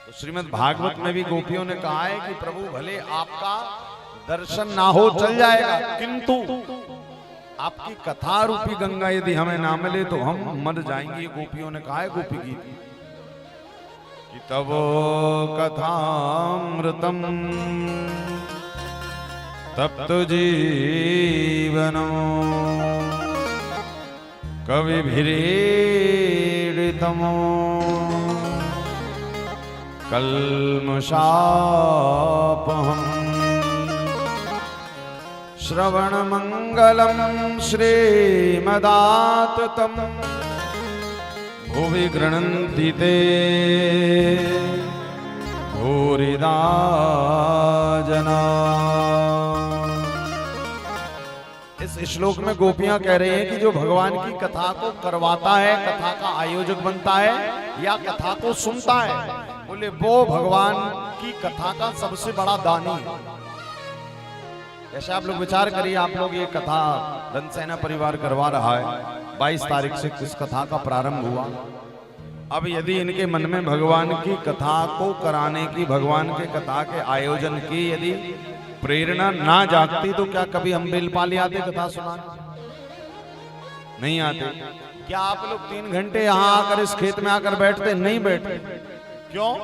तो श्रीमद् भागवत में भी गोपियों ने कहा है कि प्रभु भले आपका दर्शन ना हो चल जाएगा, किंतु आपकी कथा रूपी गंगा यदि हमें ना मिले तो हम मर जाएंगे। ये गोपियों ने कहा है गोपी गीत कि तब कथामृतम तप्त जीवनो कविभिरीडितमो कल्मषापहम् श्रवणमंगलम श्रीमदाततं भुवि गृह्णन्ति ते भूरिदा जना। इस श्लोक में गोपियां कह रही हैं कि जो भगवान की कथा को करवाता है, कथा का आयोजक बनता है या कथा को सुनता है, बोले वो भगवान की कथा का सबसे बड़ा दानी है। जैसे आप लोग विचार करिए, आप लोग ये कथा धनसेना परिवार करवा रहा है, 22 तारीख से इस कथा का प्रारंभ हुआ। अब यदि इनके मन में भगवान की कथा को कराने की, भगवान के कथा के आयोजन की यदि प्रेरणा ना जागती तो क्या कभी हम बेलपाली आते कथा सुनाने? नहीं आते। क्या आप लोग 3 घंटे यहाँ आकर इस खेत में आकर बैठते? नहीं बैठते। क्यों?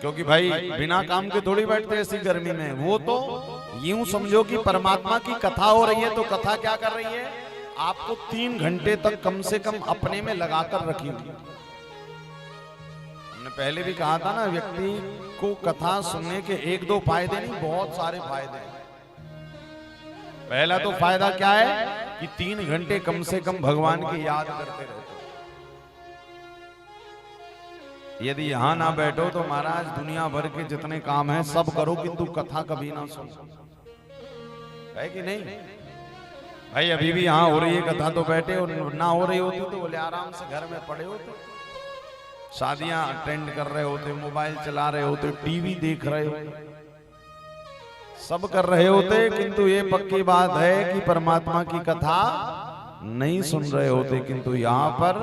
क्योंकि भाई बिना काम के थोड़ी बैठते ऐसी गर्मी में। वो तो यूं समझो कि परमात्मा की कथा हो रही है, तो कथा क्या कर रही है? आपको 3 घंटे तक कम से कम अपने में लगाकर रखी हुई। हमने पहले भी कहा था ना, व्यक्ति को कथा सुनने के 1-2 फायदे नहीं, बहुत सारे फायदे हैं। पहला तो फायदा क्या है कि 3 घंटे कम से कम भगवान की याद करते रहते। यदि यहां ना बैठो तो महाराज दुनिया भर के जितने काम हैं सब करो, किंतु कथा कभी ना सुनो, है कि नहीं? भाई अभी भी यहाँ हो रही है कथा तो बैठे, और ना हो रही होती तो बोले आराम से घर में पड़े होते, शादियां अटेंड कर रहे होते, मोबाइल चला रहे होते, टीवी देख रहे होते, सब कर रहे होते, किंतु ये पक्की बात है कि परमात्मा की कथा नहीं सुन रहे होते। किंतु यहाँ पर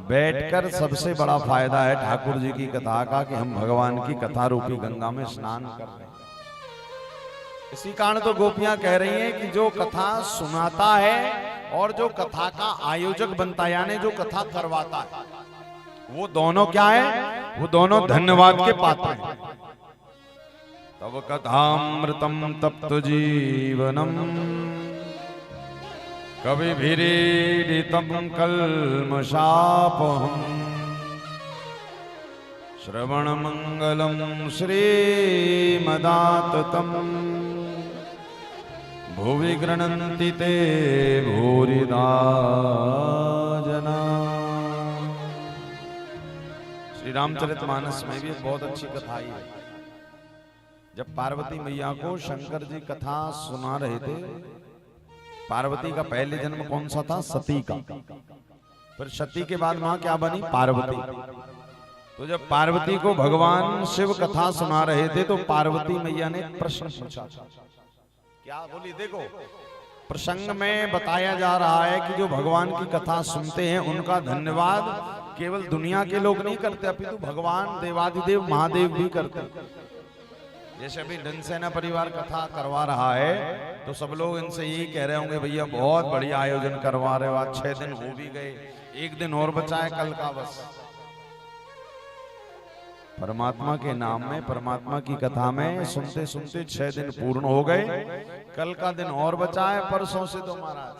बैठकर सबसे बड़ा फायदा है ठाकुर जी की कथा का कि हम भगवान की कथा रूपी गंगा में स्नान कर रहे हैं। इसी कारण तो गोपियां कह रही हैं कि जो कथा सुनाता है और जो कथा का आयोजक बनता है, यानी जो कथा करवाता है, वो दोनों क्या है? वो दोनों धन्यवाद के पात्र हैं। तब कथामृतम तप्त जीवनम कविभिरीडितं कल्मषापहम् श्रवणमंगलं श्रीमदाततं भुवि गृह्णन्ति ते भूरिदा जना। श्री रामचरितमानस में भी बहुत अच्छी कथा आई है। जब पार्वती मैया को शंकर जी कथा सुना रहे थे, पार्वती का पहले जन्म कौन सा था? सती का। फिर सती के बाद वहां क्या बनी? पार्वती। तो जब पार्वती को भगवान शिव कथा सुना रहे थे तो पार्वती मैया ने प्रश्न पूछा। क्या बोली? देखो, प्रसंग में बताया जा रहा है कि जो भगवान की कथा सुनते हैं उनका धन्यवाद केवल दुनिया के लोग नहीं करते, अपितु भगवान देवादिदेव महादेव भी करते। जैसे अभी धनसेना परिवार कथा करवा रहा है तो सब लोग इनसे यही कह रहे होंगे, भैया बहुत बढ़िया आयोजन करवा रहे हो, आज 6 दिन हो भी गए, 1 दिन और बचा है कल का बस। परमात्मा के नाम में, परमात्मा की कथा में सुनते सुनते 6 दिन पूर्ण हो गए, कल का दिन और बचा है, परसों से तो महाराज।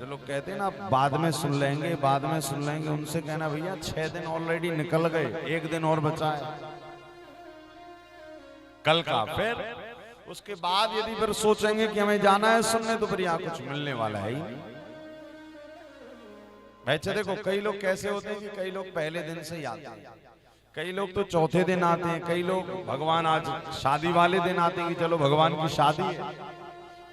जो लोग कहते हैं ना बाद में सुन लेंगे, बाद में सुन लेंगे, उनसे कहना भैया 6 दिन ऑलरेडी निकल गए, 1 दिन और बचा है कल का। फिर उसके बाद यदि फिर सोचेंगे कि हमें जाना है सुनने, तो फिर यहाँ कुछ मिलने वाला है ही नहीं। वैसे देखो कई लोग कैसे होते हैं कि कई लोग पहले दिन से ही आते हैं, कई लोग तो चौथे दिन आते हैं, कई लोग भगवान आज शादी वाले दिन आते हैं कि चलो भगवान की शादी है,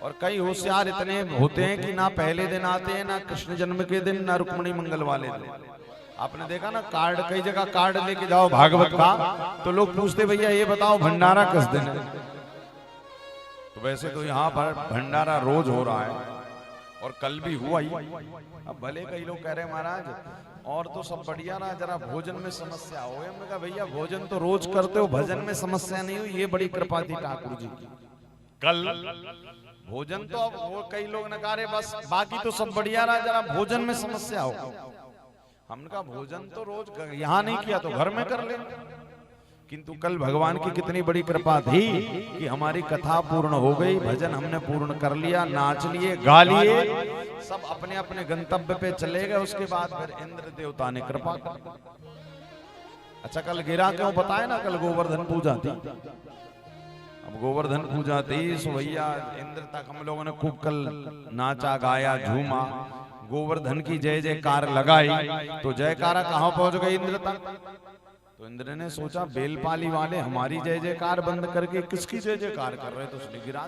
और कई होशियार इतने होते हैं कि ना पहले दिन आते हैं, ना कृष्ण जन्म के दिन, ना रुक्मणी मंगल वाले दिन। आपने देखा ना कार्ड, कई जगह कार्ड लेके जाओ भागवत का तो लोग पूछते भैया ये बताओ भंडारा किस दिन है? तो वैसे तो यहाँ पर भंडारा रोज हो रहा है और कल भी हुआ ही। अब भले कई लोग कह रहे हैं महाराज और तो सब बढ़िया रहा, जरा भोजन में समस्या हो। हमने कहा भैया भोजन तो रोज करते हो, भजन में समस्या नहीं हुई, ये बड़ी कृपा थी ठाकुर जी की। कल भोजन तो अब वो कई लोग नकारे, बस बाकी तो सब बढ़िया रहा, जरा भोजन में समस्या हो। हमने कहा भोजन तो रोज यहाँ नहीं किया तो घर में कर ले। किंतु कल भगवान की कितनी बड़ी कृपा थी कि हमारी कथा पूर्ण हो गई, भजन हमने पूर्ण कर लिया, नाच लिए, गा लिए, सब अपने अपने गंतव्य पे चले गए। उसके बाद फिर इंद्र देवता ने कृपा कर दी। अच्छा कल गिरा क्यों बताए ना, कल गोवर्धन पूजा थी। अब गोवर्धन पूजा थी सो भैया इंद्र तक हम लोगों ने खूब कल नाचा गाया झूमा, गोवर्धन की जय जयकार लगाई। तो जयकारा कहां पहुंच गई? इंद्र तक। तो इंद्र ने सोचा बेलपाली वाले हमारी जय जयकार बंद करके किसकी जय जयकार कर रहे, तो उसने गिरा।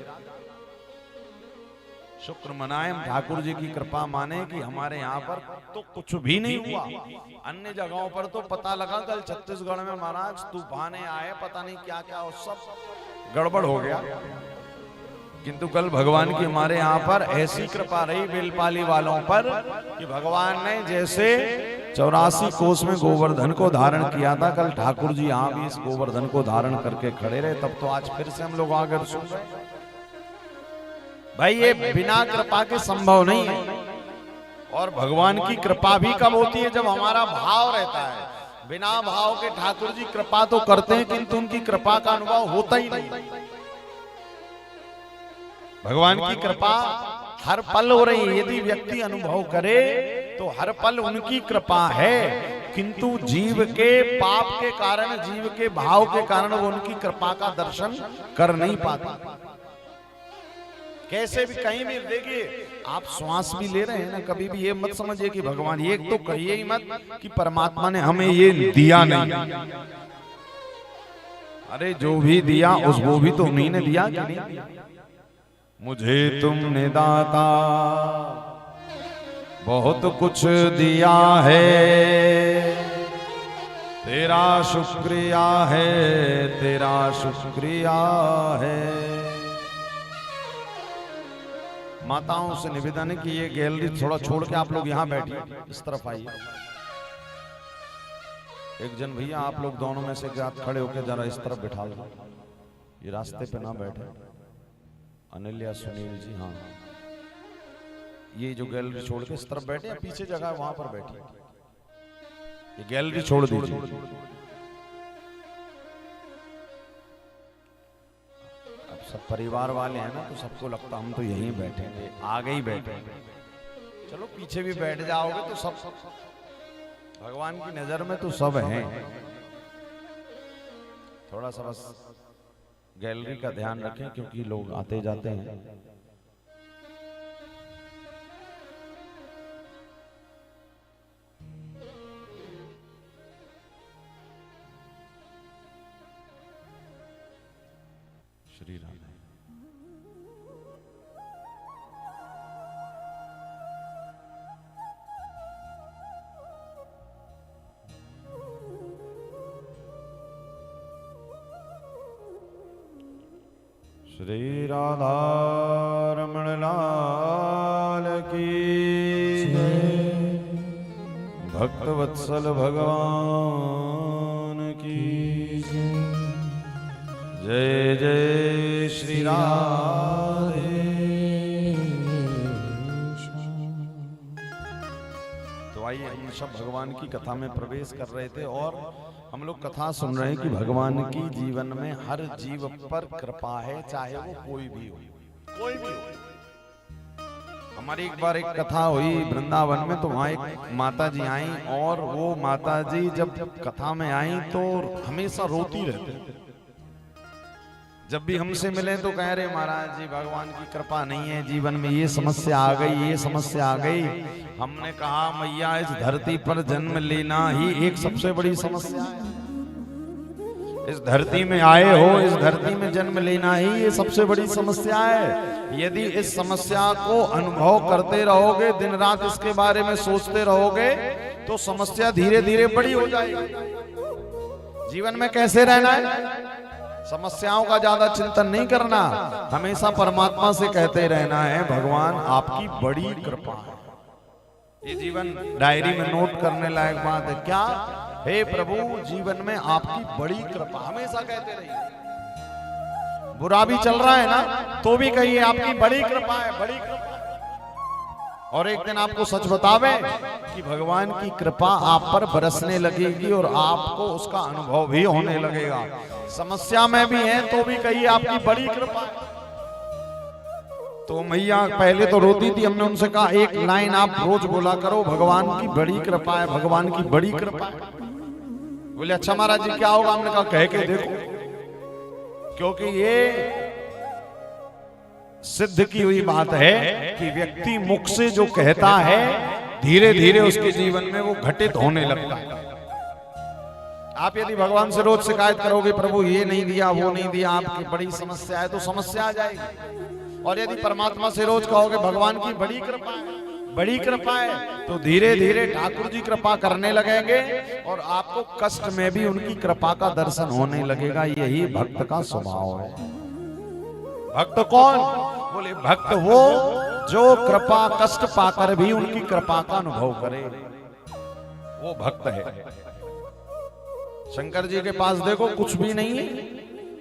शुक्र मनाए, ठाकुर जी की कृपा माने कि हमारे यहाँ पर तो कुछ भी नहीं हुआ। अन्य जगहों पर तो पता लगा कल छत्तीसगढ़ में महाराज तूफाने आए, पता नहीं क्या क्या, और सब गड़बड़ हो गया। किंतु कल भगवान की हमारे यहाँ पर ऐसी कृपा रही बेलपाली वालों पर कि भगवान ने जैसे 84 कोस में गोवर्धन को धारण किया था, कल ठाकुर जी यहाँ भी इस गोवर्धन को धारण करके खड़े रहे। तब तो आज फिर से हम लोग आकर सुन रहे। भाई ये बिना कृपा के संभव नहीं है। और भगवान की कृपा भी कब होती है? जब हमारा भाव रहता है। बिना भाव के ठाकुर जी कृपा तो करते हैं किंतु उनकी कृपा का अनुभव होता ही नहीं। भगवान की कृपा हर पल हो रही है। यदि व्यक्ति अनुभव करे तो हर पल उनकी कृपा है, किंतु जीव के पाप के कारण, जीव के भाव के कारण वो उनकी कृपा का दर्शन कर नहीं पाता। कैसे भी कहीं भी देखिए, आप श्वास भी ले रहे हैं ना, कभी भी ये मत समझिए कि भगवान, ये तो कहिए ही मत कि परमात्मा ने हमें ये दिया नहीं। अरे जो भी दिया उस वो भी तो उन्हीं ने दिया कि नहीं दिया। मुझे तुमने दाता बहुत कुछ दिया है, तेरा शुक्रिया है, तेरा शुक्रिया है। माताओं से निवेदन है कि ये गैलरी थोड़ा छोड़ के आप लोग यहाँ बैठिए, इस तरफ आइए। एक जन भैया आप लोग दोनों में से खड़े होकर जरा इस तरफ बैठा लो, ये रास्ते पे ना बैठे। अनिल या सुनील जी, हाँ ये जो गैलरी छोड़ के इस तरफ बैठे, पीछे जगह है वहां पर बैठिए। ये गैलरी छोड़ दीजिए। अब सब परिवार वाले हैं ना, तो सबको लगता हम तो यहीं बैठेंगे, आगे ही बैठेंगे। चलो पीछे भी बैठ जाओगे तो सब भगवान की नजर में तो सब हैं। थोड़ा सा बस गैलरी का ध्यान रखें क्योंकि लोग आते जाते हैं। श्री राम। श्री राधा रमण लाल की भक्त वत्सल भगवान की जय जय श्री राधे। तो आइए हम सब भगवान की कथा में प्रवेश कर रहे थे और हम लोग कथा सुन रहे हैं कि भगवान की जीवन में हर जीव पर कृपा है, चाहे वो कोई भी हो, कोई भी हो। हमारी एक बार एक कथा हुई वृंदावन में, तो वहाँ एक माता जी आई और वो माता जी जब कथा में आई तो हमेशा रोती रहती। जब भी हमसे मिले तो कह रहे महाराज जी भगवान की कृपा नहीं है, जीवन में ये समस्या आ गई, ये समस्या आ गई। हमने कहा मैया इस धरती पर जन्म लेना ही एक सबसे बड़ी समस्या है। इस धरती में आए हो, इस धरती में जन्म लेना ही ये सबसे बड़ी समस्या है। यदि इस समस्या को अनुभव करते रहोगे, दिन रात इसके बारे में सोचते रहोगे, तो समस्या धीरे धीरे बड़ी हो जाएगी। जीवन में कैसे रहना है? समस्याओं का ज्यादा चिंतन नहीं करना, हमेशा परमात्मा से कहते रहना है भगवान आपकी बड़ी कृपा है। ये जीवन डायरी में नोट करने लायक बात है। क्या? हे प्रभु, जीवन में आपकी बड़ी कृपा, हमेशा कहते रहिए। बुरा भी चल रहा है ना तो भी कहिए आपकी बड़ी कृपा है, बड़ी कृपा। और एक दिन आपको सच बतावे कि भगवान की कृपा आप पर बरसने लगेगी और आपको उसका अनुभव भी होने लगेगा। समस्या में भी है तो भी कहिए आपकी बड़ी कृपा है। तो मैया पहले तो रोती थी, हमने उनसे कहा एक लाइन आप रोज बोला करो, भगवान की बड़ी कृपा है, भगवान की बड़ी कृपा है। बोले अच्छा महाराज जी क्या होगा? हमने कहा कह के देखो, क्योंकि ये सिद्ध की हुई बात है कि व्यक्ति मुख से जो कहता है धीरे धीरे उसके जीवन में वो घटित होने लगता है। आप यदि भगवान से रोज शिकायत करोगे प्रभु ये नहीं दिया वो नहीं दिया, आपकी बड़ी समस्या है, तो समस्या आ जाएगी। और यदि परमात्मा से रोज कहोगे भगवान की बड़ी कृपा है, बड़ी कृपा है, तो धीरे धीरे ठाकुर जी कृपा करने लगेंगे और आपको कष्ट में भी उनकी कृपा का दर्शन होने लगेगा। यही भक्त का स्वभाव है। भक्त कौन? बोले भक्त वो जो कृपा कष्ट पाकर भी उनकी कृपा का अनुभव करे, वो भक्त है। शंकर जी के पास देखो कुछ भी नहीं है,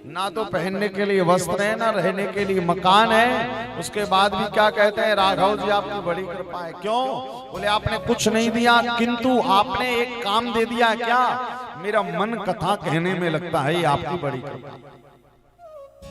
ना तो पहनने के लिए वस्त्र है, ना रहने के लिए मकान है। उसके बाद भी क्या कहते हैं? राघव जी आपकी बड़ी कृपा है। क्यों? बोले आपने कुछ नहीं दिया किंतु आपने एक काम दे दिया। क्या? मेरा मन कथा कहने में लगता है, ये आपकी बड़ी कृपा।